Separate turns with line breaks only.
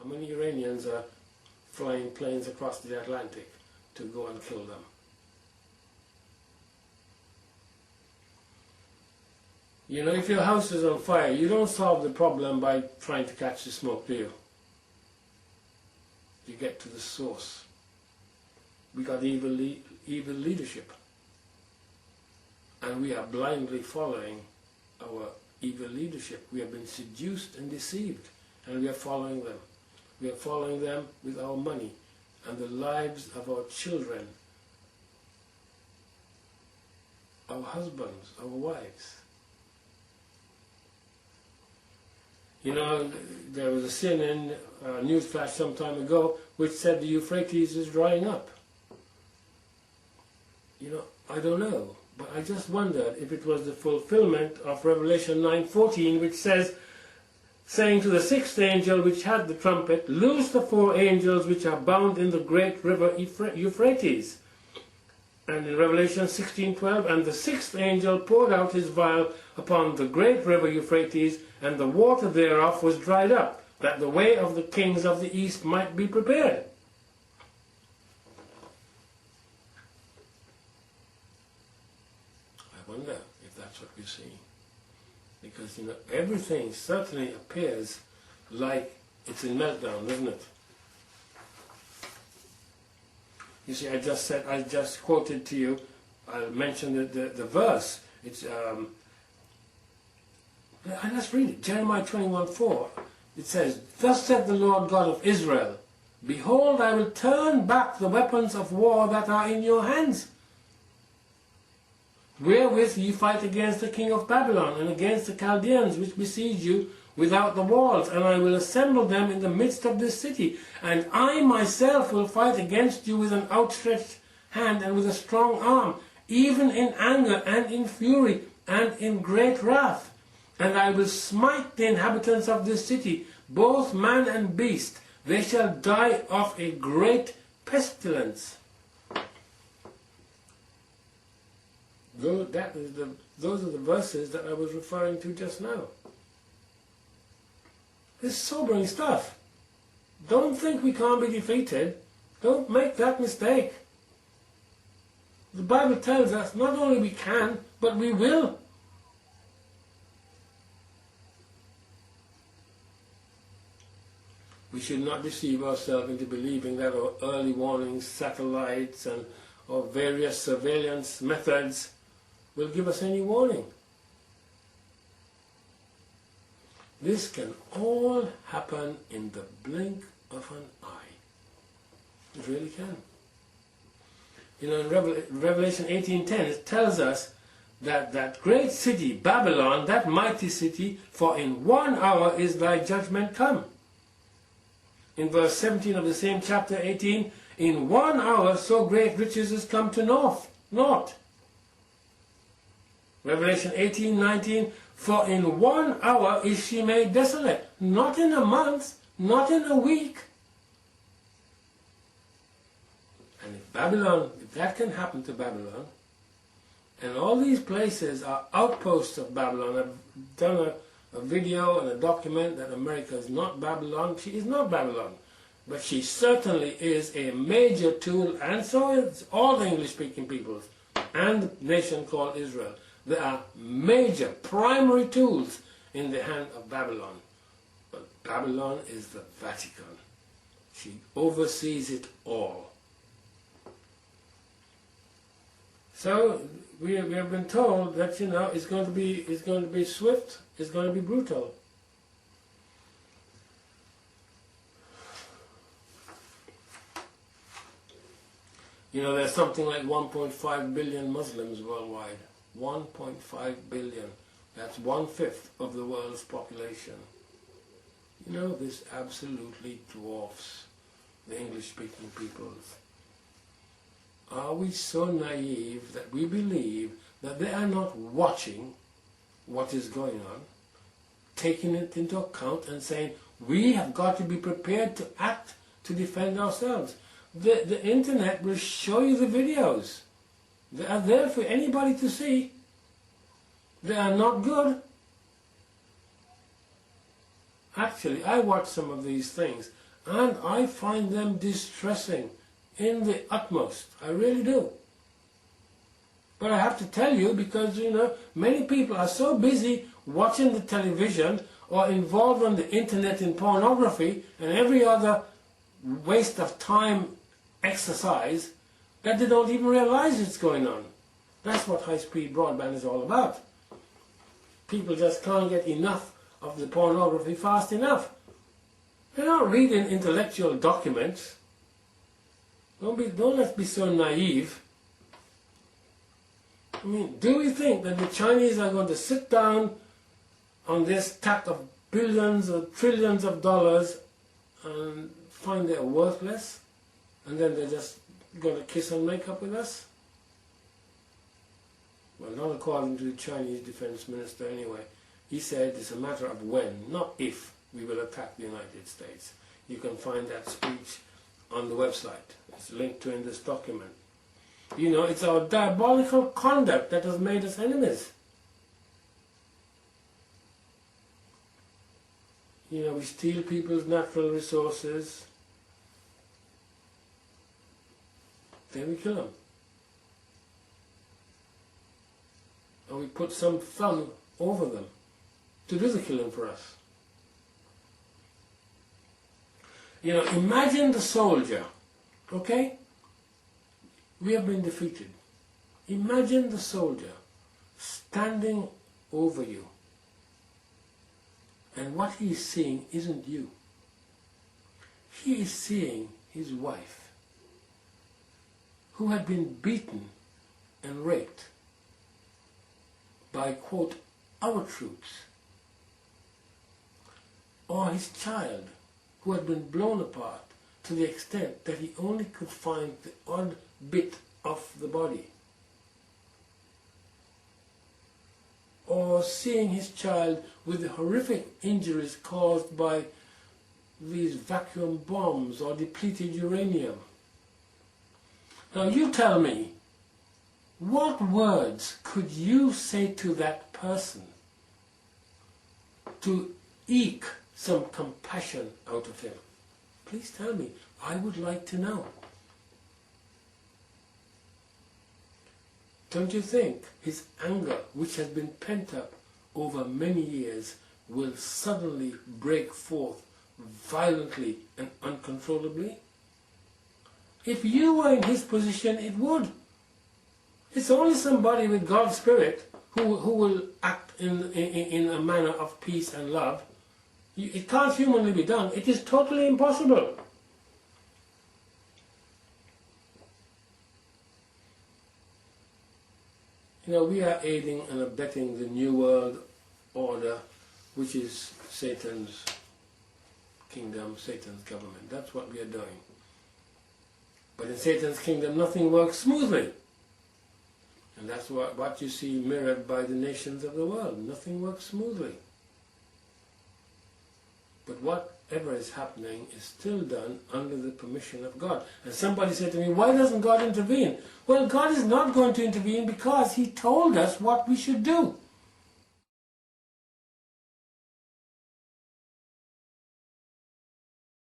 How many Iranians are flying planes across the Atlantic to go and kill them? You know, if your house is on fire, you don't solve the problem by trying to catch the smoke, do you? You get to the source. We got evil leadership. And we are blindly following our evil leadership. We have been seduced and deceived, and we are following them. We are following them with our money and the lives of our children, our husbands, our wives. You know, there was a CNN news flash some time ago which said the Euphrates is drying up. You know, I don't know, but I just wondered if it was the fulfillment of Revelation 9:14, which says, saying to the sixth angel which had the trumpet, loose the four angels which are bound in the great river Euphrates. And in Revelation 16:12, and the sixth angel poured out his vial upon the great river Euphrates, and the water thereof was dried up, that the way of the kings of the east might be prepared. I wonder if that's what we're seeing. Because, you know, everything certainly appears like it's in meltdown, doesn't it? You see, I just quoted to you, I mentioned the verse. It's, let's read it. Jeremiah 21:4. It says, thus said the Lord God of Israel, behold, I will turn back the weapons of war that are in your hands, wherewith ye fight against the king of Babylon, and against the Chaldeans which besiege you without the walls, and I will assemble them in the midst of this city, and I myself will fight against you with an outstretched hand and with a strong arm, even in anger and in fury and in great wrath. And I will smite the inhabitants of this city, both man and beast. They shall die of a great pestilence. Those are the verses that I was referring to just now. This is sobering stuff. Don't think we can't be defeated. Don't make that mistake. The Bible tells us not only we can, but we will. We should not deceive ourselves into believing that our early warning satellites and or various surveillance methods will give us any warning. This can all happen in the blink of an eye. It really can. You know, in Revelation 18:10, it tells us that that great city, Babylon, that mighty city, for in 1 hour is thy judgment come. In verse 17 of the same chapter 18, in 1 hour so great riches is come to naught. Revelation 18:19, for in 1 hour is she made desolate. Not in a month, not in a week. And if Babylon, if that can happen to Babylon, and all these places are outposts of Babylon. I've done a video and a document that America is not Babylon. She is not Babylon. But she certainly is a major tool, and so is all the English-speaking peoples and the nation called Israel. They are major, primary tools in the hand of Babylon. But Babylon is the Vatican. She oversees it all. So we have been told that, you know, it's going to be swift, it's going to be brutal. You know, there's something like 1.5 billion Muslims worldwide. 1.5 billion. That's 1/5 of the world's population. You know, this absolutely dwarfs the English-speaking peoples. Are we so naive that we believe that they are not watching what is going on, taking it into account and saying, we have got to be prepared to act to defend ourselves? The internet will show you the videos. They are there for anybody to see. They are not good. Actually, I watch some of these things, And I find them distressing in the utmost. I really do. But I have to tell you, because, many people are so busy watching the television or involved on the internet in pornography and every other waste of time exercise that they don't even realize it's going on. That's what high-speed broadband is all about. People just can't get enough of the pornography fast enough. They're not reading intellectual documents. Don't let's be so naive. I mean, do we think that the Chinese are going to sit down on this stack of billions or trillions of dollars and find they're worthless, and then they're just going to kiss and make up with us? Well, not according to the Chinese defense minister anyway. He said it's a matter of when, not if, we will attack the United States. You can find that speech on the website. It's linked to in this document. It's our diabolical conduct that has made us enemies. We steal people's natural resources, then we kill them. And we put some thumb over them to do the killing for us. Imagine the soldier, okay? We have been defeated. Imagine the soldier standing over you, and what he is seeing isn't you. He is seeing his wife, who had been beaten and raped by, quote, our troops, or his child, who had been blown apart to the extent that he only could find the odd bit of the body. Or seeing his child with the horrific injuries caused by these vacuum bombs or depleted uranium. Now you tell me, what words could you say to that person to eke some compassion out of him? Please tell me. I would like to know. Don't you think his anger, which has been pent up over many years, will suddenly break forth violently and uncontrollably? If you were in his position, it would. It's only somebody with God's Spirit who will act in a manner of peace and love. It can't humanly be done. It is totally impossible. We are aiding and abetting the New World Order, which is Satan's kingdom, Satan's government. That's what we are doing. But in Satan's kingdom, nothing works smoothly. And that's what you see mirrored by the nations of the world. Nothing works smoothly. But whatever is happening is still done under the permission of God. And somebody said to me, why doesn't God intervene? Well, God is not going to intervene because He told us what we should do.